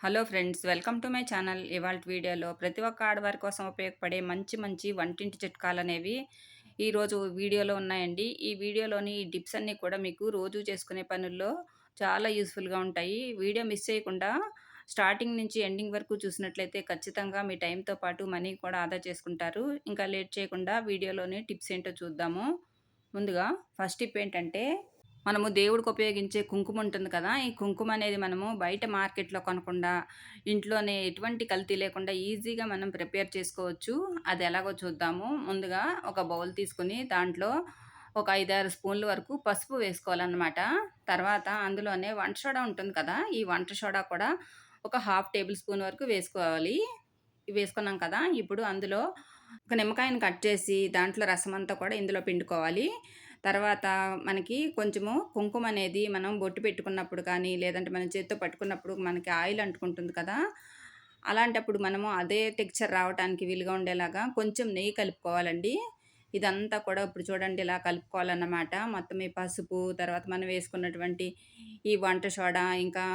Hello friends, welcome to my channel. ఇవాల్టి వీడియోలో ప్రతి ఒక్క ఆడవారి కోసం ఉపయోగపడే మంచి మంచి వంటింటి చిట్కాలనేవి ఈరోజు వీడియోలో ఉన్నాయండి. ఈ వీడియోలోని ఈ టిప్స్ అన్నీ కూడా మీకు రోజు చేసుకునే పనుల్లో చాలా యూస్ఫుల్‌గా ఉంటాయి. వీడియో మిస్ చేయకుండా స్టార్టింగ్ నుంచి ఎండింగ్ వరకు చూసినట్లయితే ఖచ్చితంగా మీ టైంతో పాటు మనీ కూడా ఆదా చేసుకుంటారు. ఇంకా లేట్ చేయకుండా వీడియోలోని టిప్స్ ఏంటో చూద్దాము. ముందుగా ఫస్ట్ టిప్ ఏంటంటే, మనము దేవుడికి ఉపయోగించే కుంకుమ ఉంటుంది కదా! ఈ కుంకుమ అనేది మనము బయట మార్కెట్‌లో కొనకుండా, ఇంట్లోనే ఎటువంటి కల్తీ లేకుండా ఈజీగా మనం ప్రిపేర్ చేసుకోవచ్చు. అది ఎలాగో చూద్దాము. ముందుగా ఒక బౌల్ తీసుకొని దాంట్లో ఒక 5, 6 స్పూన్ల వరకు పసుపు వేసుకోవాలనమాట. తర్వాత అందులోనే వంట సోడా ఉంటుంది కదా! ఈ వంట సోడా కూడా ఒక హాఫ్ టేబుల్ స్పూన్ వరకు వేసుకోవాలి. వేసుకున్నాం కదా! ఇప్పుడు అందులో ఒక నిమ్మకాయని కట్ చేసి దాంట్లో రసమంతా కూడా ఇందులో పిండుకోవాలి. తర్వాత మనకి కొంచెము కుంకుమ అనేది మనం బొట్టు పెట్టుకున్నప్పుడు కానీ, లేదంటే మనం చేత్తో పట్టుకున్నప్పుడు మనకి ఆయిల్ అంటుకుంటుంది కదా! అలాంటప్పుడు మనము అదే టెక్స్చర్ రావటానికి వీలుగా ఉండేలాగా కొంచెం నెయ్యి కలుపుకోవాలండి. ఇదంతా కూడా ఇప్పుడు చూడండి ఇలా కలుపుకోవాలన్నమాట. మొత్తం ఈ పసుపు, తర్వాత మనం వేసుకున్నటువంటి ఈ వంట సోడా, ఇంకా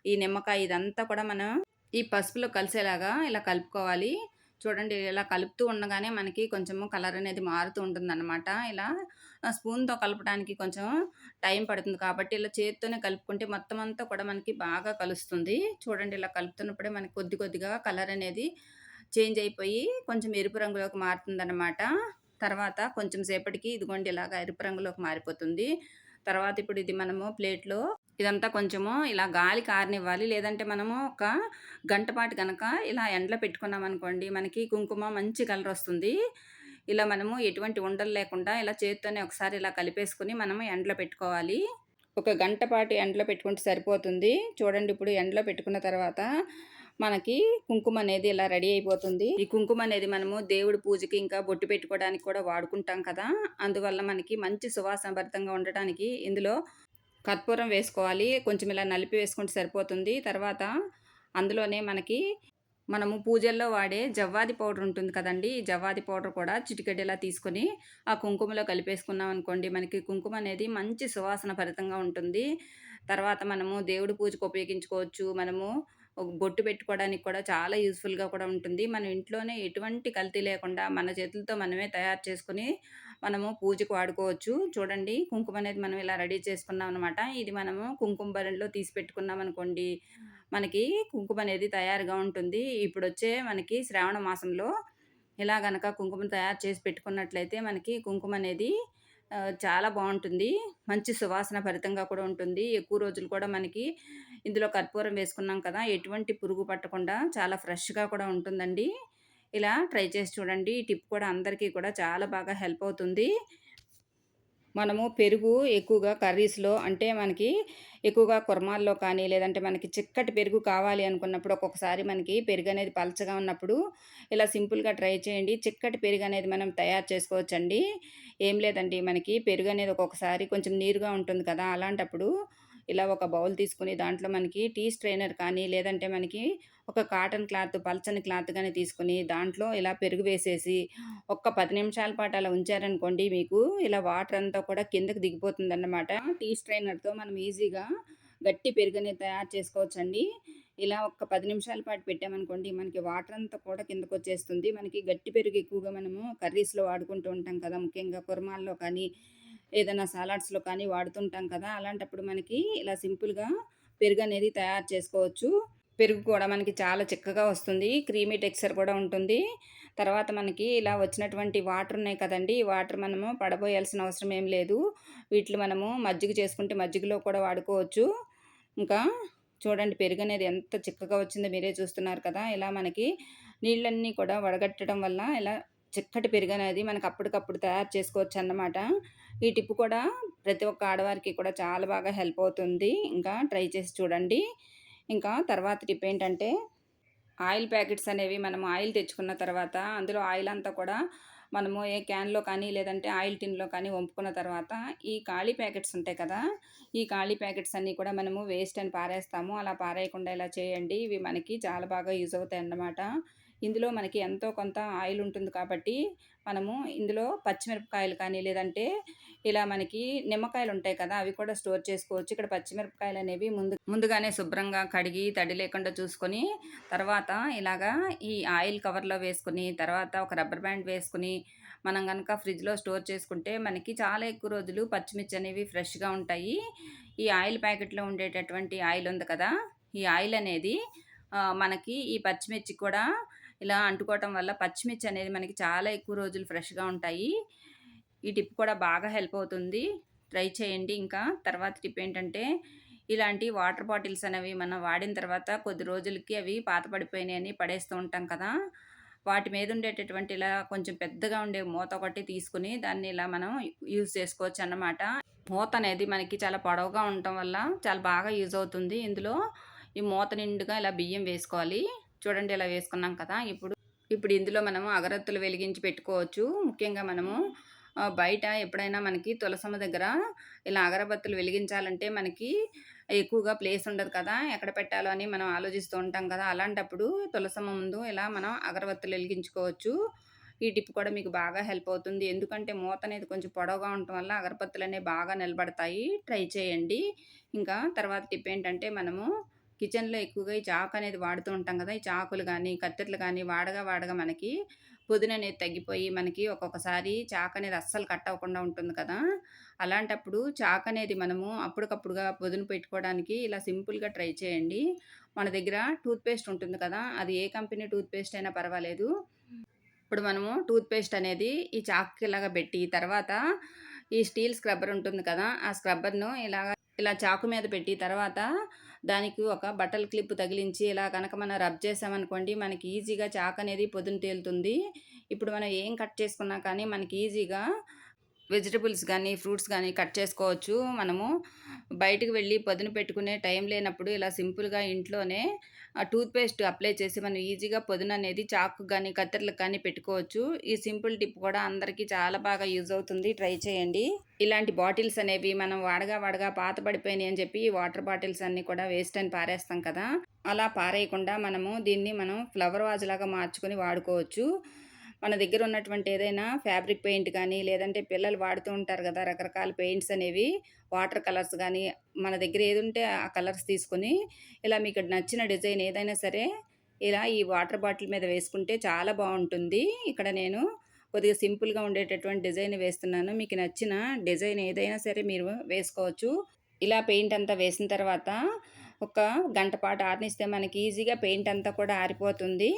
ఈ నిమ్మకాయ ఇదంతా కూడా మనం ఈ పసుపులో కలిసేలాగా ఇలా కలుపుకోవాలి. చూడండి ఇలా కలుపుతూ ఉండగానే మనకి కొంచెము కలర్ అనేది మారుతూ ఉంటుందన్నమాట. ఇలా స్పూన్‌తో కలపడానికి కొంచెం టైం పడుతుంది కాబట్టి ఇలా చేత్తోనే కలుపుకుంటే మొత్తం అంతా కూడా మనకి బాగా కలుస్తుంది. చూడండి ఇలా కలుపుతున్నప్పుడే మనకి కొద్ది కొద్దిగా కలర్ అనేది చేంజ్ అయిపోయి కొంచెం ఎరుపు రంగులోకి మారుతుందన్నమాట. తర్వాత కొంచెం సేపటికి ఇదిగోండి ఇలాగ ఎరుపు రంగులోకి మారిపోతుంది. తర్వాత ఇప్పుడు ఇది మనము ప్లేట్‌లో ఇదంతా కొంచెము ఇలా గాలికి ఆరనివ్వాలి. లేదంటే మనము ఒక గంట పాటు గనక ఇలా ఎండలో పెట్టుకున్నామనుకోండి, మనకి కుంకుమ మంచి కలరొస్తుంది. ఇలా మనము ఎటువంటి ఉండలు లేకుండా ఇలా చేత్తోనే ఒకసారి ఇలా కలిపేసుకొని మనము ఎండలో పెట్టుకోవాలి. ఒక గంట పాటు ఎండలో పెట్టుకుంటే సరిపోతుంది. చూడండి ఇప్పుడు ఎండలో పెట్టుకున్న తర్వాత మనకి కుంకుమ అనేది ఇలా రెడీ అయిపోతుంది. ఈ కుంకుమ అనేది మనము దేవుడి పూజకి ఇంకా బొట్టు పెట్టుకోవడానికి కూడా వాడుకుంటాం కదా! అందువల్ల మనకి మంచి సువాసన భరితంగా ఉండటానికి ఇందులో కర్పూరం వేసుకోవాలి. కొంచెం ఇలా నలిపి వేసుకుంటే సరిపోతుంది. తర్వాత అందులోనే మనము పూజల్లో వాడే జవ్వాది పౌడర్ ఉంటుంది కదండీ! ఈ జవ్వాది పౌడర్ కూడా చిటికెడు తీసుకొని ఆ కుంకుమలో కలిపేసుకున్నాం అనుకోండి, మనకి కుంకుమ అనేది మంచి సువాసన భరితంగా ఉంటుంది. తర్వాత మనము దేవుడి పూజకు ఉపయోగించుకోవచ్చు. మనము ఒక బొట్టు పెట్టుకోవడానికి కూడా చాలా యూజ్‌ఫుల్‌గా కూడా ఉంటుంది. మనం ఇంట్లోనే ఎటువంటి కల్తీ లేకుండా మన చేతులతో మనమే తయారు చేసుకొని మనము పూజకు వాడుకోవచ్చు. చూడండి కుంకుమ అనేది మనం ఇలా రెడీ చేసుకున్నాం అనమాట. ఇది మనము కుంకుమ భరణిలో తీసి పెట్టుకున్నామనుకోండి, మనకి కుంకుమ అనేది తయారుగా ఉంటుంది. ఇప్పుడొచ్చే మనకి శ్రావణ మాసంలో ఇలా గనక కుంకుమను తయారు చేసి పెట్టుకున్నట్లయితే మనకి కుంకుమ అనేది చాలా బావుంటుంది. మంచి సువాసన భరితంగా కూడా ఉంటుంది. ఎక్కువ రోజులు కూడా మనకి ఇందులో కర్పూరం వేసుకున్నాం కదా! ఎటువంటి పురుగు పట్టకుండా చాలా ఫ్రెష్‌గా కూడా ఉంటుందండి. ఇలా ట్రై చేసి చూడండి. ఈ టిప్ కూడా అందరికీ కూడా చాలా బాగా హెల్ప్ అవుతుంది. మనము పెరుగు ఎక్కువగా కర్రీస్‌లో అంటే మనకి ఎక్కువగా కుర్మాల్లో కానీ, లేదంటే మనకి చిక్కటి పెరుగు కావాలి అనుకున్నప్పుడు ఒక్కొక్కసారి మనకి పెరుగనేది పలచగా ఉన్నప్పుడు ఇలా సింపుల్‌గా ట్రై చేయండి. చిక్కటి పెరుగనేది మనం తయారు చేసుకోవచ్చండి. ఏం లేదండి మనకి పెరుగనేది ఒక్కొక్కసారి కొంచెం నీరుగా ఉంటుంది కదా! అలాంటప్పుడు ఇలా ఒక బౌల్ తీసుకొని దాంట్లో మనకి టీ స్ట్రెయినర్ కానీ, లేదంటే మనకి ఒక కాటన్ క్లాత్ పలచని క్లాత్ గాని తీసుకొని దాంట్లో ఇలా పెరుగు వేసేసి ఒక్క 10 నిమిషాల పాటు అలా ఉంచారనుకోండి మీకు ఇలా వాటర్ అంతా కూడా కిందకి దిగిపోతుందన్నమాట. టీ స్ట్రెయినర్‌తో మనం ఈజీగా గట్టి పెరుగనేది తయారు చేసుకోవచ్చండి. ఇలా ఒక్క 10 నిమిషాల పాటు పెట్టామనుకోండి మనకి వాటర్ అంతా కూడా కిందకొచ్చేస్తుంది. మనకి గట్టి పెరుగు ఎక్కువగా మనము కర్రీస్‌లో వాడుకుంటూ ఉంటాం కదా! ముఖ్యంగా కుర్మాల్లో కానీ, ఏదైనా సలాడ్స్‌లో కానీ వాడుతుంటాం కదా! అలాంటప్పుడు మనకి ఇలా సింపుల్‌గా పెరుగనేది తయారు చేసుకోవచ్చు. పెరుగు కూడా మనకి చాలా చిక్కగా వస్తుంది. క్రీమీ టెక్స్చర్ కూడా ఉంటుంది. తర్వాత మనకి ఇలా వచ్చినటువంటి వాటర్ ఉన్నాయి కదండీ! ఈ వాటర్ మనము పడబోయాల్సిన అవసరం ఏం లేదు. వీటిలో మనము మజ్జిగ చేసుకుంటే మజ్జిగలో కూడా వాడుకోవచ్చు. ఇంకా చూడండి పెరుగనేది ఎంత చిక్కగా వచ్చిందో మీరే చూస్తున్నారు కదా! ఇలా మనకి నీళ్ళన్నీ కూడా వడగట్టడం వల్ల ఇలా చిక్కటి పెరుగనేది మనకు అప్పటికప్పుడు తయారు చేసుకోవచ్చన్నమాట. ఈ టిప్ కూడా ప్రతి ఒక్క ఆడవారికి కూడా చాలా బాగా హెల్ప్ అవుతుంది. ఇంకా ట్రై చేసి చూడండి. ఇంకా తర్వాత టిప్ ఏంటంటే, ఆయిల్ ప్యాకెట్స్ అనేవి మనం ఆయిల్ తెచ్చుకున్న తర్వాత అందులో ఆయిల్ అంతా కూడా మనము ఏ క్యాన్‌లో కానీ, లేదంటే ఆయిల్ టిన్‌లో కానీ వంపుకున్న తర్వాత ఈ ఖాళీ ప్యాకెట్స్ ఉంటాయి కదా! ఈ ఖాళీ ప్యాకెట్స్ అన్నీ కూడా మనము వేస్ట్ అని పారేస్తాము. అలా పారేయకుండా ఇలా చేయండి. ఇవి మనకి చాలా బాగా యూజ్ అవుతాయన్నమాట. ఇందులో మనకి ఎంతో కొంత ఆయిల్ ఉంటుంది కాబట్టి, మనము ఇందులో పచ్చిమిరపకాయలు కానీ, లేదంటే ఇలా మనకి నిమ్మకాయలుంటాయి కదా! అవి కూడా స్టోర్ చేసుకోవచ్చు. ఇక్కడ పచ్చిమిరపకాయలనేవి ముందుగానే శుభ్రంగా కడిగి, తడి లేకుండా చూసుకొని, తర్వాత ఇలాగా ఈ ఆయిల్ కవర్‌లో వేసుకొని, తర్వాత ఒక రబ్బర్ బ్యాండ్ వేసుకొని, మనం గనక ఫ్రిడ్జ్‌లో స్టోర్ చేసుకుంటే, మనకి చాలా ఎక్కువ రోజులు పచ్చిమిర్చి అనేవి ఫ్రెష్‌గా ఉంటాయి. ఈ ఆయిల్ ప్యాకెట్‌లో ఉండేటటువంటి ఆయిల్ ఉంది కదా! ఈ ఆయిల్ అనేది మనకి ఈ పచ్చిమిర్చి కూడా ఇలా అంటుకోవటం వల్ల పచ్చిమిర్చి అనేది మనకి చాలా ఎక్కువ రోజులు ఫ్రెష్‌గా ఉంటాయి. ఈ టిప్ కూడా బాగా హెల్ప్ అవుతుంది. ట్రై చేయండి. ఇంకా తర్వాత టిప్ ఏంటంటే, ఇలాంటి వాటర్ బాటిల్స్ అనేవి మనం వాడిన తర్వాత కొద్ది రోజులకి అవి పాత పడిపోయినాయని పడేస్తూ ఉంటాం కదా! వాటి మీద ఉండేటటువంటి ఇలా కొంచెం పెద్దగా ఉండే మూత ఒకటి తీసుకొని దాన్ని ఇలా మనం యూజ్ చేసుకోవచ్చన్నమాట. మూత అనేది మనకి చాలా పొడవుగా ఉండటం వల్ల చాలా బాగా యూజ్ అవుతుంది. ఇందులో ఈ మూత నిండుగా ఇలా బియ్యం వేసుకోవాలి. చూడండి ఇలా వేసుకున్నాం కదా! ఇప్పుడు ఇందులో మనము అగరత్తులు వెలిగించి పెట్టుకోవచ్చు. ముఖ్యంగా మనము బయట ఎప్పుడైనా మనకి తులసమ్మ దగ్గర ఇలా అగరబత్తులు వెలిగించాలంటే మనకి ఎక్కువగా ప్లేస్ ఉండదు కదా! ఎక్కడ పెట్టాలో అని మనం ఆలోచిస్తూ ఉంటాం కదా! అలాంటప్పుడు తులసమ్మ ముందు ఇలా మనం అగరబత్తులు వెలిగించుకోవచ్చు. ఈ టిప్ కూడా మీకు బాగా హెల్ప్ అవుతుంది. ఎందుకంటే మూత అనేది కొంచెం పొడవుగా ఉండటం వల్ల అగరబత్తులనేవి బాగా నిలబడతాయి. ట్రై చేయండి. ఇంకా తర్వాత టిప్ ఏంటంటే మనము కిచెన్‌లో ఎక్కువగా ఈ చాకు అనేది వాడుతూ ఉంటాం కదా! ఈ చాకులు గానీ, కత్తెరలు గానీ వాడగా వాడగా మనకి పొదుననేది తగ్గిపోయి మనకి ఒక్కొక్కసారి చాకనేది అస్సలు కట్ అవ్వకుండా ఉంటుంది కదా! అలాంటప్పుడు చాకనేది మనము అప్పటికప్పుడుగా పొదును పెట్టుకోవడానికి ఇలా సింపుల్‌గా ట్రై చేయండి. మన దగ్గర టూత్ పేస్ట్ ఉంటుంది కదా! అది ఏ కంపెనీ టూత్ పేస్ట్ అయినా పర్వాలేదు. ఇప్పుడు మనము టూత్ పేస్ట్ అనేది ఈ చాక్‌కి ఇలాగా పెట్టి తర్వాత ఈ స్టీల్ స్క్రబ్బర్ ఉంటుంది కదా! ఆ స్క్రబ్బర్‌ను ఇలా చాకు మీద పెట్టి తర్వాత దానికి ఒక బట్టల క్లిప్ తగిలించి ఇలా గనక మనం రబ్ చేసామనుకోండి మనకి ఈజీగా చాకనేది పొదును తేలుతుంది. ఇప్పుడు మనం ఏం కట్ చేసుకున్నా కానీ మనకి ఈజీగా వెజిటబుల్స్ గానీ, ఫ్రూట్స్ గానీ కట్ చేసుకోవచ్చు. మనము బయటికి వెళ్లి పదును పెట్టుకునే టైం లేనప్పుడు ఇలా సింపుల్‌గా ఇంట్లోనే టూత్ పేస్ట్ అప్లై చేసి మనం ఈజీగా పొదుననేది చాకుకి గానీ, కత్తెరలకు కానీ పెట్టుకోవచ్చు. ఈ సింపుల్ టిప్ కూడా అందరికీ చాలా బాగా యూజ్ అవుతుంది. ట్రై చేయండి. ఇలాంటి బాటిల్స్ అనేవి మనం వాడగా వాడగా పాత పడిపోయినాయి అని చెప్పి వాటర్ బాటిల్స్ అన్నీ కూడా వేస్ట్ అని పారేస్తాం కదా! అలా పారేయకుండా మనం ఫ్లవర్ వాజ్‌లాగా మార్చుకొని వాడుకోవచ్చు. మన దగ్గర ఉన్నటువంటి ఏదైనా ఫ్యాబ్రిక్ పెయింట్ గానీ, లేదంటే పిల్లలు వాడుతూ ఉంటారు గదా! రకరకాల పెయింట్స్ అనేవి, వాటర్ కలర్స్ గానీ, మన దగ్గర ఏదుంటే ఆ కలర్స్ తీసుకొని, ఇలా మీకు నచ్చిన డిజైన్ ఏదైనా సరే, ఇలా ఈ వాటర్ బాటిల్ మీద వేసుకుంటే చాలా బావుంటుంది. ఇక్కడ నేను కొద్దిగా సింపుల్‌గా ఉండేటటువంటి డిజైన్ వేస్తున్నాను. మీకు నచ్చిన డిజైన్ ఏదైనా సరే మీరు వేసుకోవచ్చు. ఇలా పెయింట్ అంతా వేసిన తర్వాత ఒక గంట పాటు ఆరనిస్తే మనకి ఈజీగా పెయింట్ అంతా కూడా ఆరిపోతుంది.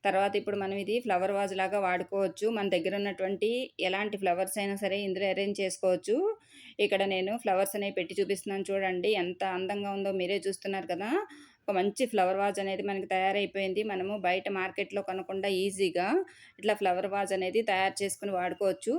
తర్వాత ఇప్పుడు మనం ఇది ఫ్లవర్ వాజ్‌లాగా వాడుకోవచ్చు. మన దగ్గర ఉన్నటువంటి ఎలాంటి ఫ్లవర్స్ అయినా సరే ఇందులో అరేంజ్ చేసుకోవచ్చు. ఇక్కడ నేను ఫ్లవర్స్ అనేవి పెట్టి చూపిస్తున్నాను చూడండి. ఎంత అందంగా ఉందో మీరే చూస్తున్నారు కదా! ఒక మంచి ఫ్లవర్ వాజ్ అనేది మనకి తయారైపోయింది. మనము బయట మార్కెట్‌లో కొనకుండా ఈజీగా ఇట్లా ఫ్లవర్ వాజ్ అనేది తయారు చేసుకొని వాడుకోవచ్చు.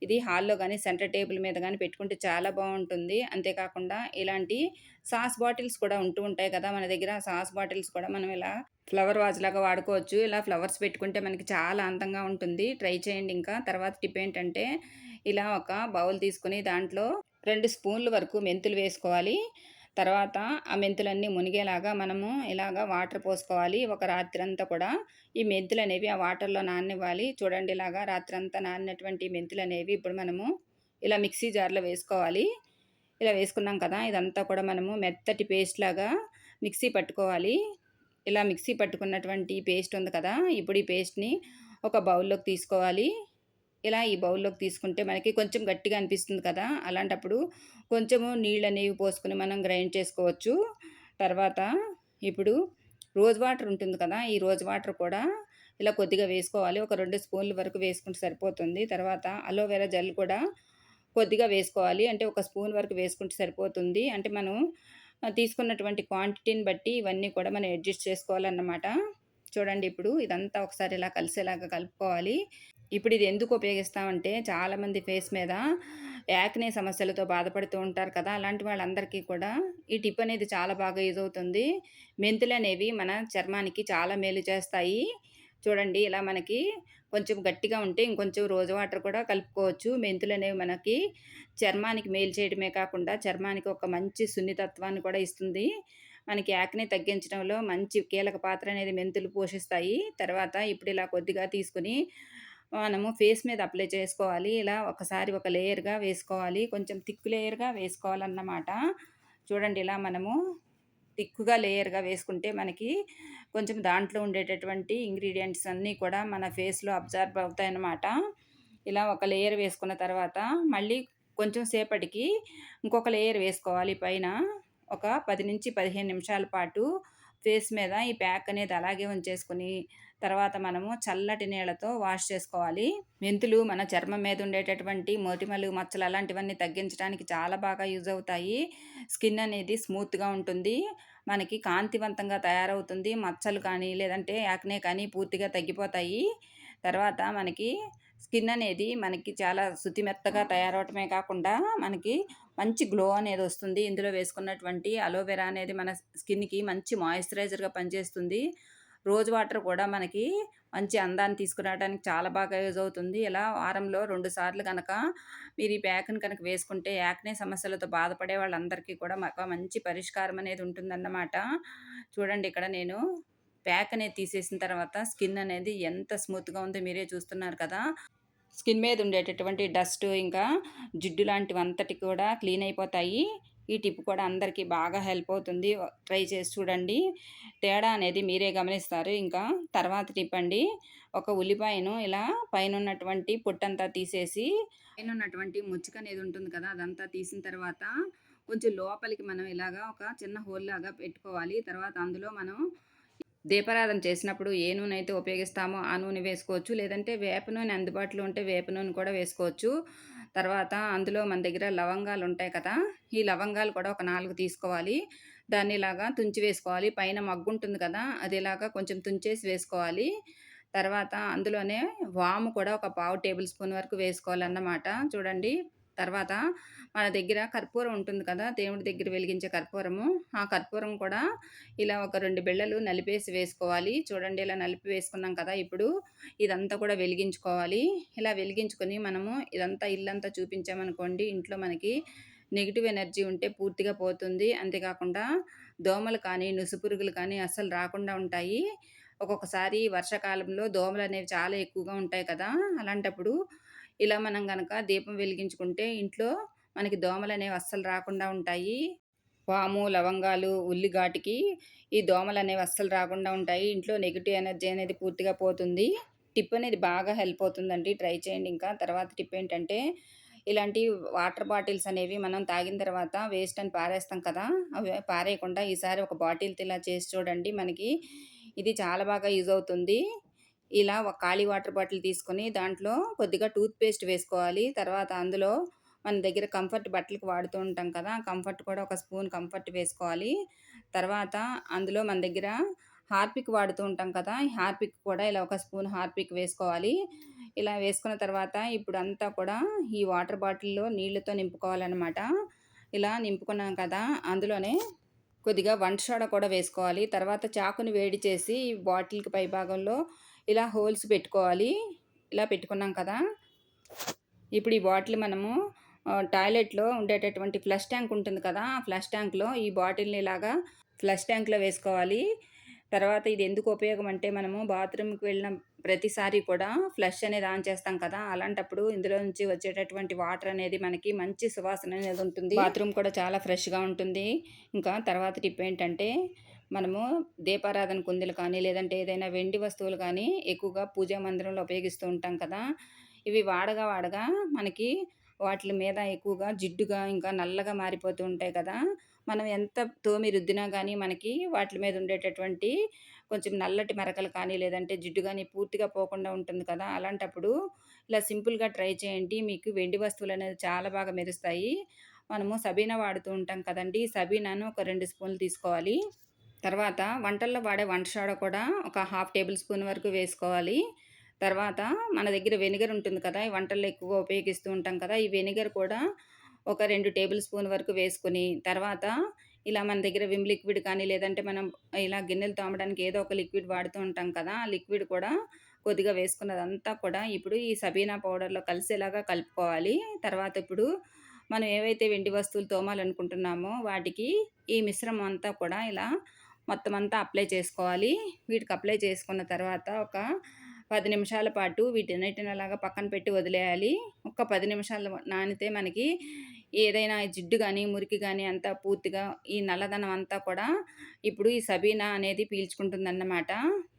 ఇది హాల్‌లో గానీ, సెంటర్ టేబుల్ మీద గానీ పెట్టుకుంటే చాలా బావుంటుంది. అంతేకాకుండా ఇలాంటి సాస్ బాటిల్స్ కూడా ఉంటూ ఉంటాయి కదా! మన దగ్గర సాస్ బాటిల్స్ కూడా మనం ఇలా ఫ్లవర్ వాజ్‌లాగా వాడుకోవచ్చు. ఇలా ఫ్లవర్స్ పెట్టుకుంటే మనకి చాలా అందంగా ఉంటుంది. ట్రై చేయండి ఇంకా. తర్వాత టిప్ ఏంటంటే, ఇలా ఒక బౌల్ తీసుకొని దాంట్లో 2 స్పూన్‌ల వరకు మెంతులు వేసుకోవాలి. తర్వాత ఆ మెంతులన్నీ మునిగేలాగా మనము ఇలాగ వాటర్ పోసుకోవాలి. ఒక రాత్రంతా కూడా ఈ మెంతులనేవి ఆ వాటర్‌లో నాననివ్వాలి. చూడండి ఇలాగా రాత్రంతా నానినటువంటి మెంతులనేవి ఇప్పుడు మనము ఇలా మిక్సీ జార్‌లో వేసుకోవాలి. ఇలా వేసుకున్నాం కదా! ఇదంతా కూడా మనము మెత్తటి పేస్ట్‌లాగా మిక్సీ పట్టుకోవాలి. ఇలా మిక్సీ పట్టుకున్నటువంటి పేస్ట్ ఉంది కదా! ఇప్పుడు ఈ పేస్ట్‌ని ఒక బౌల్‌లోకి తీసుకోవాలి. ఇలా ఈ బౌల్‌లోకి తీసుకుంటే మనకి కొంచెం గట్టిగా అనిపిస్తుంది కదా! అలాంటప్పుడు కొంచెము నీళ్ళనేవి పోసుకొని మనం గ్రైండ్ చేసుకోవచ్చు. తర్వాత ఇప్పుడు రోజ్ వాటర్ ఉంటుంది కదా! ఈ రోజ్ వాటర్ కూడా ఇలా కొద్దిగా వేసుకోవాలి. ఒక 2 స్పూన్‌ల వరకు వేసుకుంటే సరిపోతుంది. తర్వాత అలోవెరా జెల్ కూడా కొద్దిగా వేసుకోవాలి. అంటే ఒక స్పూన్ వరకు వేసుకుంటే సరిపోతుంది. అంటే మనం తీసుకున్నటువంటి క్వాంటిటీని బట్టి ఇవన్నీ కూడా మనం అడ్జస్ట్ చేసుకోవాలన్నమాట. చూడండి ఇప్పుడు ఇదంతా ఒకసారి ఇలా కలిసేలాగా కలుపుకోవాలి. ఇప్పుడు ఇది ఎందుకు ఉపయోగిస్తామంటే చాలామంది ఫేస్ మీద యాక్నే సమస్యలతో బాధపడుతూ ఉంటారు కదా! అలాంటి వాళ్ళందరికీ కూడా ఈ టిప్ అనేది చాలా బాగా యూజ్ అవుతుంది. మెంతులనేవి మన చర్మానికి చాలా మేలు చేస్తాయి. చూడండి ఇలా మనకి కొంచెం గట్టిగా ఉంటే ఇంకొంచెం రోజ్ వాటర్ కూడా కలుపుకోవచ్చు. మెంతులనేవి మనకి చర్మానికి మేలు చేయడమే కాకుండా చర్మానికి ఒక మంచి సున్నితత్వాన్ని కూడా ఇస్తుంది. మనకి యాక్నే తగ్గించడంలో మంచి కీలక పాత్ర అనేది మెంతులు పోషిస్తాయి. తర్వాత ఇప్పుడు ఇలా కొద్దిగా తీసుకొని మనము ఫేస్ మీద అప్లై చేసుకోవాలి. ఇలా ఒకసారి ఒక లేయర్‌గా వేసుకోవాలి. కొంచెం థిక్ లేయర్‌గా వేసుకోవాలన్నమాట. చూడండి ఇలా మనము థిక్‌గా లేయర్‌గా వేసుకుంటే మనకి కొంచెం దాంట్లో ఉండేటటువంటి ఇంగ్రీడియెంట్స్ అన్నీ కూడా మన ఫేస్‌లో అబ్జార్బ్ అవుతాయన్నమాట. ఇలా ఒక లేయర్ వేసుకున్న తర్వాత మళ్ళీ కొంచెం సేపటికి ఇంకొక లేయర్ వేసుకోవాలి పైన. ఒక 10-15 నిమిషాల పాటు ఫేస్ మీద ఈ ప్యాక్ అనేది అలాగే ఉంచేసుకొని, తర్వాత మనము చల్లటి నీళ్ళతో వాష్ చేసుకోవాలి. మెంతులు మన చర్మం మీద ఉండేటటువంటి మొటిమలు, మచ్చలు అలాంటివన్నీ తగ్గించడానికి చాలా బాగా యూజ్ అవుతాయి. స్కిన్ అనేది స్మూత్‌గా ఉంటుంది. మనకి కాంతివంతంగా తయారవుతుంది. మచ్చలు కానీ, లేదంటే యాక్నే కానీ పూర్తిగా తగ్గిపోతాయి. తర్వాత మనకి స్కిన్ అనేది మనకి చాలా శుతిమెత్తగా తయారవ్వటమే కాకుండా, మనకి మంచి గ్లో అనేదొస్తుంది. ఇందులో వేసుకున్నటువంటి అలోవెరా అనేది మన స్కిన్‌కి మంచి మాయిశ్చరైజర్‌గా పనిచేస్తుంది. రోజ్ వాటర్ కూడా మనకి మంచి అందాన్ని తీసుకురావడానికి చాలా బాగా యూజ్ అవుతుంది. ఇలా వారంలో 2 సార్లు గనక మీరు ఈ ప్యాక్‌ని కనుక వేసుకుంటే యాక్నే సమస్యలతో బాధపడే వాళ్ళందరికీ కూడా ఒక మంచి పరిష్కారం అనేది ఉంటుందన్నమాట. చూడండి ఇక్కడ నేను ప్యాక్ అనేది తీసేసిన తర్వాత స్కిన్ అనేది ఎంత స్మూత్‌గా ఉందో మీరే చూస్తున్నారు కదా! స్కిన్ మీద ఉండేటటువంటి డస్ట్ ఇంకా జిడ్డు లాంటివంతటి కూడా క్లీన్ అయిపోతాయి. ఈ టిప్ కూడా అందరికీ బాగా హెల్ప్ అవుతుంది. ట్రై చేసి చూడండి. తేడా అనేది మీరే గమనిస్తారు. ఇంకా తర్వాత టిప్ అండి. ఒక ఉల్లిపాయను ఇలా పైనున్నటువంటి పొట్టంతా తీసేసి, పైనున్నటువంటి ముచ్చుకనేది ఉంటుంది కదా! అదంతా తీసిన తర్వాత కొంచెం లోపలికి మనం ఇలాగా ఒక చిన్న హోల్‌లాగా పెట్టుకోవాలి. తర్వాత అందులో మనం దీపారాధన చేసినప్పుడు ఏ నూనె అయితే ఉపయోగిస్తామో ఆ నూనె వేసుకోవచ్చు. లేదంటే వేప నూనె అందుబాటులో ఉంటే వేప నూనె కూడా వేసుకోవచ్చు. తర్వాత అందులో మన దగ్గర లవంగాలుంటాయి కదా! ఈ లవంగాలు కూడా ఒక 4 తీసుకోవాలి. దాన్ని ఇలాగా తుంచి వేసుకోవాలి. పైన మగ్గుంటుంది కదా! అది ఇలాగా కొంచెం తుంచేసి వేసుకోవాలి. తర్వాత అందులోనే వాము కూడా ఒక పావు టేబుల్ స్పూన్ వరకు వేసుకోవాలన్నమాట. చూడండి. తర్వాత మన దగ్గర కర్పూరం ఉంటుంది కదా! దేవుడి దగ్గర వెలిగించే కర్పూరము. ఆ కర్పూరం కూడా ఇలా ఒక 2 బిళ్ళలు నలిపేసి వేసుకోవాలి. చూడండి ఇలా నలిపి వేసుకున్నాం కదా! ఇప్పుడు ఇదంతా కూడా వెలిగించుకోవాలి. ఇలా వెలిగించుకొని మనము ఇదంతా ఇల్లంతా చూపించామనుకోండి, ఇంట్లో మనకి నెగెటివ్ ఎనర్జీ ఉంటే పూర్తిగా పోతుంది. అంతేకాకుండా దోమలు కానీ, నుసిపురుగులు కానీ అస్సలు రాకుండా ఉంటాయి. ఒక్కొక్కసారి వర్షాకాలంలో దోమలనేవి చాలా ఎక్కువగా ఉంటాయి కదా! అలాంటప్పుడు ఇలా మనం గనక దీపం వెలిగించుకుంటే ఇంట్లో మనకి దోమలనేవి అస్సలు రాకుండా ఉంటాయి. వాము, లవంగాలు, ఉల్లి ఘాటుకి ఈ దోమలనేవి అస్సలు రాకుండా ఉంటాయి. ఇంట్లో నెగెటివ్ ఎనర్జీ అనేది పూర్తిగా పోతుంది. టిప్ అనేది బాగా హెల్ప్ అవుతుందండి. ట్రై చేయండి ఇంకా. తర్వాత టిప్ ఏంటంటే, ఇలాంటి వాటర్ బాటిల్స్ అనేవి మనం తాగిన తర్వాత వేస్ట్ అని పారేస్తాం కదా! అవి పారేయకుండా ఈసారి ఒక బాటిల్‌తో ఇలా చేసి చూడండి. మనకి ఇది చాలా బాగా యూజ్ అవుతుంది. ఇలా ఒక ఖాళీ వాటర్ బాటిల్ తీసుకొని దాంట్లో కొద్దిగా టూత్ పేస్ట్ వేసుకోవాలి. తర్వాత అందులో మన దగ్గర కంఫర్ట్ బట్టలకి వాడుతూ ఉంటాం కదా! కంఫర్ట్ కూడా ఒక స్పూన్ కంఫర్ట్ వేసుకోవాలి. తర్వాత అందులో మన దగ్గర హార్పిక్ వాడుతూ ఉంటాం కదా! ఈ హార్పిక్ కూడా ఇలా ఒక స్పూన్ హార్పిక్ వేసుకోవాలి. ఇలా వేసుకున్న తర్వాత ఇప్పుడంతా కూడా ఈ వాటర్ బాటిల్‌లో నీళ్ళతో నింపుకోవాలనమాట. ఇలా నింపుకున్నాం కదా! అందులోనే కొద్దిగా వంట సోడా కూడా వేసుకోవాలి. తర్వాత చాకుని వేడి చేసి ఈ బాటిల్‌కి పైభాగంలో ఇలా హోల్స్ పెట్టుకోవాలి. ఇలా పెట్టుకున్నాం కదా! ఇప్పుడు ఈ బాటిల్ మనము టాయిలెట్‌లో ఉండేటటువంటి ఫ్లష్ ట్యాంక్ ఉంటుంది కదా! ఆ ఫ్లష్ ట్యాంక్‌లో ఈ బాటిల్‌ని ఇలాగా ఫ్లష్ ట్యాంక్‌లో వేసుకోవాలి. తర్వాత ఇది ఎందుకు ఉపయోగం అంటే మనము బాత్రూమ్‌కి వెళ్ళిన ప్రతిసారి కూడా ఫ్లష్ అనేది ఆన్ చేస్తాం కదా! అలాంటప్పుడు ఇందులో నుంచి వచ్చేటటువంటి వాటర్ అనేది మనకి మంచి సువాసన అనేది ఉంటుంది. బాత్రూమ్ కూడా చాలా ఫ్రెష్‌గా ఉంటుంది. ఇంకా తర్వాత టిప్ ఏంటంటే మనము దీపారాధన కుందులు కానీ, లేదంటే ఏదైనా వెండి వస్తువులు కానీ ఎక్కువగా పూజా మందిరంలో ఉపయోగిస్తూ ఉంటాం కదా! ఇవి వాడగా వాడగా మనకి వాటిలి మీద ఎక్కువగా జిడ్డుగా ఇంకా నల్లగా మారిపోతూ ఉంటాయి కదా! మనం ఎంత తోమి రుద్దినా గానీ మనకి వాటిలి మీద ఉండేటటువంటి కొంచెం నల్లటి మరకలు కానీ, లేదంటే జిడ్డు గానీ పూర్తిగా పోకుండా ఉంటుంది కదా! అలాంటప్పుడు ఇలా సింపుల్‌గా ట్రై చేయండి. మీకు వెండి వస్తువులనేవి చాలా బాగా మెరుస్తాయి. మనము సబీనా వాడుతూ ఉంటాం కదండీ! సబీనాను ఒక 2 స్పూన్లు తీసుకోవాలి. తర్వాత వంటల్లో వాడే వంట సోడా కూడా ఒక హాఫ్ టేబుల్ స్పూన్ వరకు వేసుకోవాలి. తర్వాత మన దగ్గర వెనిగర్ ఉంటుంది కదా! ఈ వంటల్లో ఎక్కువగా ఉపయోగిస్తూ ఉంటాం కదా! ఈ వెనిగర్ కూడా ఒక 2 టేబుల్ స్పూన్ వరకు వేసుకొని, తర్వాత ఇలా మన దగ్గర విమ్ లిక్విడ్ కానీ, లేదంటే మనం ఇలా గిన్నెలు తోమడానికి ఏదో ఒక లిక్విడ్ వాడుతూ ఉంటాం కదా! ఆ లిక్విడ్ కూడా కొద్దిగా వేసుకున్నదంతా కూడా ఇప్పుడు ఈ సబీనా పౌడర్‌లో కలిసేలాగా కలుపుకోవాలి. తర్వాత ఇప్పుడు మనం ఏవైతే వెండి వస్తువులు తోమాలనుకుంటున్నామో వాటికి ఈ మిశ్రమం అంతా కూడా ఇలా మొత్తం అంతా అప్లై చేసుకోవాలి. వీటికి అప్లై చేసుకున్న తర్వాత ఒక 10 నిమిషాల పాటు వీటన్నిటిని అలాగా పక్కన పెట్టి వదిలేయాలి. ఒక 10 నిమిషాలు నానితే మనకి ఏదైనా జిడ్డు గానీ, మురికి గానీ అంతా పూర్తిగా ఈ నల్లదనం అంతా కూడా ఇప్పుడు ఈ సబీనా అనేది పీల్చుకుంటుందన్నమాట.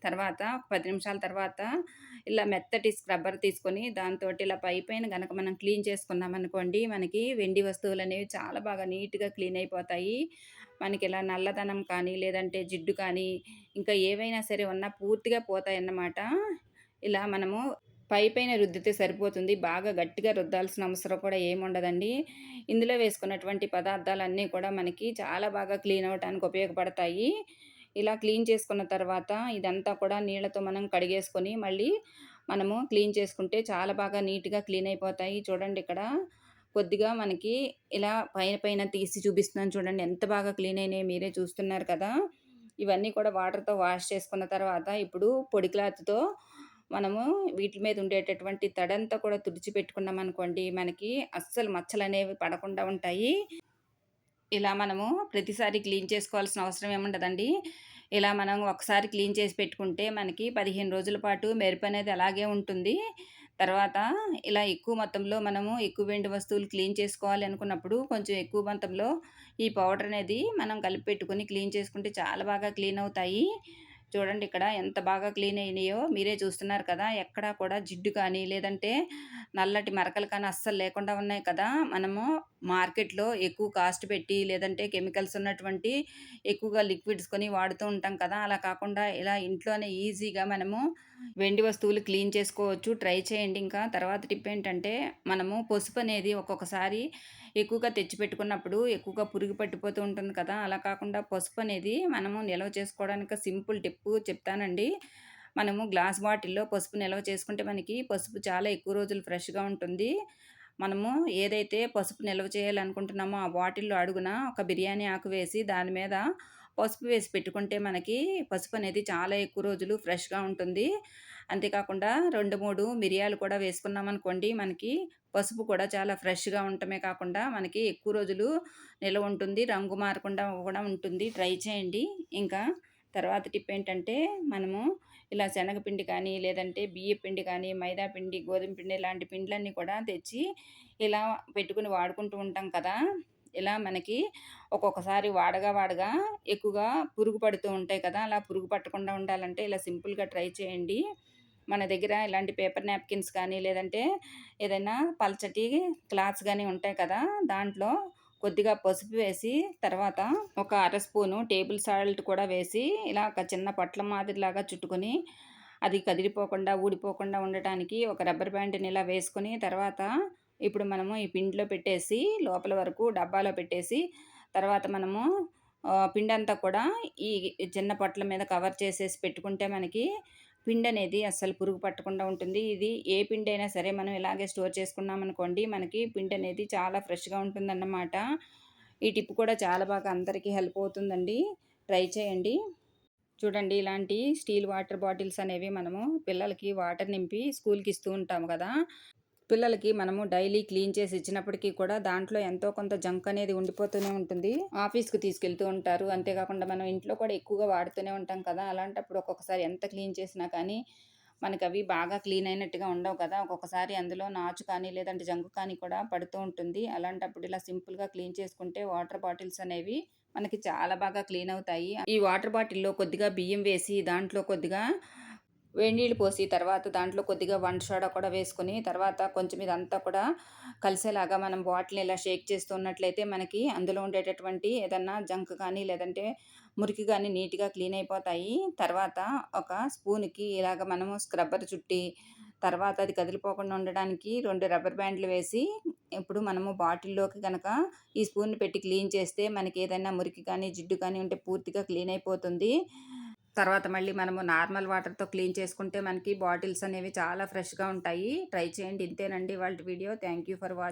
తర్వాత 10 నిమిషాల తర్వాత ఇలా మెత్తటి స్క్రబ్బర్ తీసుకొని దాంతోటి ఇలా పైపైన గనక మనం క్లీన్ చేసుకున్నామనుకోండి, మనకి వెండి వస్తువులనేవి చాలా బాగా నీట్‌గా క్లీన్ అయిపోతాయి. మనకిలా నల్లదనం కానీ, లేదంటే జిడ్డు కానీ, ఇంకా ఏవైనా సరే ఉన్నా పూర్తిగా పోతాయన్నమాట. ఇలా మనము పైపైన రుద్దితే సరిపోతుంది. బాగా గట్టిగా రుద్దాల్సిన అవసరం కూడా ఏముండదండి. ఇందులో వేసుకున్నటువంటి పదార్థాలన్నీ కూడా మనకి చాలా బాగా క్లీన్ అవ్వటానికి ఉపయోగపడతాయి. ఇలా క్లీన్ చేసుకున్న తర్వాత ఇదంతా కూడా నీళ్ళతో మనం కడిగేసుకొని మళ్ళీ మనము క్లీన్ చేసుకుంటే చాలా బాగా నీట్‌గా క్లీన్ అయిపోతాయి. చూడండి ఇక్కడ కొద్దిగా మనకి ఇలా పైన పైన తీసి చూపిస్తున్నాను చూడండి. ఎంత బాగా క్లీన్ అయినాయో మీరే చూస్తున్నారు కదా! ఇవన్నీ కూడా వాటర్‌తో వాష్ చేసుకున్న తర్వాత ఇప్పుడు పొడి క్లాత్‌తో మనము వీటి మీద ఉండేటటువంటి తడంతా కూడా తుడిచిపెట్టుకున్నామనుకోండి, మనకి అస్సలు మచ్చలనేవి పడకుండా ఉంటాయి. ఇలా మనము ప్రతిసారి క్లీన్ చేసుకోవాల్సిన అవసరం ఏముండదండి. ఇలా మనం ఒకసారి క్లీన్ చేసి పెట్టుకుంటే మనకి 15 రోజుల పాటు మెరుపనేది అలాగే ఉంటుంది. తర్వాత ఇలా ఎక్కువ మొత్తంలో మనము ఎక్కువ వెండి వస్తువులు క్లీన్ చేసుకోవాలి అనుకున్నప్పుడు కొంచెం ఎక్కువ మొత్తంలో ఈ పౌడర్ అనేది మనం కలిపి పెట్టుకొని క్లీన్ చేసుకుంటే చాలా బాగా క్లీన్ అవుతాయి. చూడండి ఇక్కడ ఎంత బాగా క్లీన్ అయినాయో మీరే చూస్తున్నారు కదా! ఎక్కడా కూడా జిడ్డు కానీ, లేదంటే నల్లటి మరకలు కానీ అస్సలు లేకుండా ఉన్నాయి కదా! మనము మార్కెట్‌లో ఎక్కువ కాస్ట్ పెట్టి, లేదంటే కెమికల్స్ ఉన్నటువంటి ఎక్కువగా లిక్విడ్స్ కొని వాడుతూ ఉంటాం కదా! అలా కాకుండా ఇలా ఇంట్లోనే ఈజీగా మనము వెండి వస్తువులు క్లీన్ చేసుకోవచ్చు. ట్రై చేయండి. ఇంకా తర్వాత టిప్ ఏంటంటే, మనము పసుపనేది ఒక్కొక్కసారి ఎక్కువగా తెచ్చిపెట్టుకున్నప్పుడు ఎక్కువగా పురుగు పట్టిపోతూ ఉంటుంది కదా! అలా కాకుండా పసుపనేది మనము నిల్వ చేసుకోవడానికి సింపుల్ టిప్పు చెప్తానండి. మనము గ్లాస్ బాటిల్‌లో పసుపు నిల్వ చేసుకుంటే మనకి పసుపు చాలా ఎక్కువ రోజులు ఫ్రెష్‌గా ఉంటుంది. మనము ఏదైతే పసుపు నిల్వ చేయాలనుకుంటున్నామో ఆ బాటిల్‌లో అడుగున ఒక బిర్యానీ ఆకు వేసి దాని మీద పసుపు వేసి పెట్టుకుంటే మనకి పసుపనేది చాలా ఎక్కువ రోజులు ఫ్రెష్‌గా ఉంటుంది. అంతేకాకుండా 2, 3 మిరియాలు కూడా వేసుకున్నామనుకోండి, మనకి పసుపు కూడా చాలా ఫ్రెష్‌గా ఉండటమే కాకుండా మనకి ఎక్కువ రోజులు నిల్వ ఉంటుంది. రంగు మారకుండా కూడా ఉంటుంది. ట్రై చేయండి. ఇంకా తర్వాత టిప్ ఏంటంటే, మనము ఇలా శనగపిండి కానీ, లేదంటే బియ్యపు పిండి కానీ, మైదా పిండి, గోధుమ పిండి ఇలాంటి పిండ్లన్నీ కూడా తెచ్చి ఇలా పెట్టుకొని వాడుకుంటూ ఉంటాం కదా! ఇలా మనకి ఒక్కొక్కసారి వాడగా వాడగా ఎక్కువగా పురుగు పడుతూ ఉంటాయి కదా! అలా పురుగు పట్టకుండా ఉండాలంటే ఇలా సింపుల్‌గా ట్రై చేయండి. మన దగ్గర ఇలాంటి పేపర్ నాప్కిన్స్ కానీ, లేదంటే ఏదైనా పల్చటి క్లాత్స్ గానీ ఉంటాయి కదా! దాంట్లో కొద్దిగా పసుపు వేసి, తర్వాత ఒక అర స్పూను టేబుల్ సాల్ట్ కూడా వేసి, ఇలా ఒక చిన్న పొట్లం మాదిరిలాగా చుట్టుకొని, అది కదిలిపోకుండా, ఊడిపోకుండా ఉండటానికి ఒక రబ్బర్ బ్యాండ్‌ని ఇలా వేసుకొని, తర్వాత ఇప్పుడు మనము ఈ పిండిలో పెట్టేసి, లోపల వరకు డబ్బాలో పెట్టేసి, తర్వాత మనము పిండంతా కూడా ఈ చిన్న పొట్లం మీద కవర్ చేసేసి పెట్టుకుంటే మనకి పిండనేది అస్సలు పురుగు పట్టకుండా ఉంటుంది. ఇది ఏ పిండైనా సరే మనం ఇలాగే స్టోర్ చేసుకున్నామనుకోండి, మనకి పిండనేది చాలా ఫ్రెష్‌గా ఉంటుందన్నమాట. ఈ టిప్ కూడా చాలా బాగా అందరికీ హెల్ప్ అవుతుందండి. ట్రై చేయండి. చూడండి ఇలాంటి స్టీల్ వాటర్ బాటిల్స్ అనేవి మనము పిల్లలకి వాటర్ నింపి స్కూల్‌కి ఇస్తూ ఉంటాము గదా! పిల్లలకి మనము డైలీ క్లీన్ చేసి ఇచ్చినప్పటికీ కూడా దాంట్లో ఎంతో కొంత జంక్ అనేది ఉండిపోతూనే ఉంటుంది. ఆఫీస్‌కి తీసుకెళ్తూ ఉంటారు. అంతేకాకుండా మనం ఇంట్లో కూడా ఎక్కువగా వాడుతూనే ఉంటాం కదా! అలాంటప్పుడు ఒక్కొక్కసారి ఎంత క్లీన్ చేసినా కానీ మనకవి బాగా క్లీన్ అయినట్టుగా ఉండవు కదా! ఒక్కొక్కసారి అందులో నాచు కానీ, లేదంటే జంక్ కానీ కూడా పడుతూ ఉంటుంది. అలాంటప్పుడు ఇలా సింపుల్‌గా క్లీన్ చేసుకుంటే వాటర్ బాటిల్స్ అనేవి మనకి చాలా బాగా క్లీన్ అవుతాయి. ఈ వాటర్ బాటిల్‌లో కొద్దిగా బియ్యం వేసి, దాంట్లో కొద్దిగా వేడి నీళ్ళు పోసి, తర్వాత దాంట్లో కొద్దిగా వంట సోడా కూడా వేసుకొని, తర్వాత కొంచెం ఇదంతా కూడా కలిసేలాగా మనం బాటిల్‌ని ఇలా షేక్ చేస్తూ ఉన్నట్లయితే మనకి అందులో ఉండేటటువంటి ఏదన్నా జంక్ కానీ, లేదంటే మురికి గానీ నీట్‌గా క్లీన్ అయిపోతాయి. తర్వాత ఒక స్పూన్‌కి ఇలాగ మనము స్క్రబ్బర్ చుట్టి, తర్వాత అది కదిలిపోకుండా ఉండడానికి 2 రబ్బర్ బ్యాండ్‌లు వేసి, ఇప్పుడు మనము బాటిల్‌లోకి గనక ఈ స్పూన్‌ని పెట్టి క్లీన్ చేస్తే మనకి ఏదైనా మురికి కానీ, జిడ్డు కానీ ఉంటే పూర్తిగా క్లీన్ అయిపోతుంది. తర్వాత మళ్ళీ మనము నార్మల్ వాటర్‌తో క్లీన్ చేసుకుంటే మనకి బాటిల్స్ అనేవి చాలా ఫ్రెష్‌గా ఉంటాయి. ట్రై చేయండి. ఇంతేనండి ఇవాల్టి video. Thank you for watching.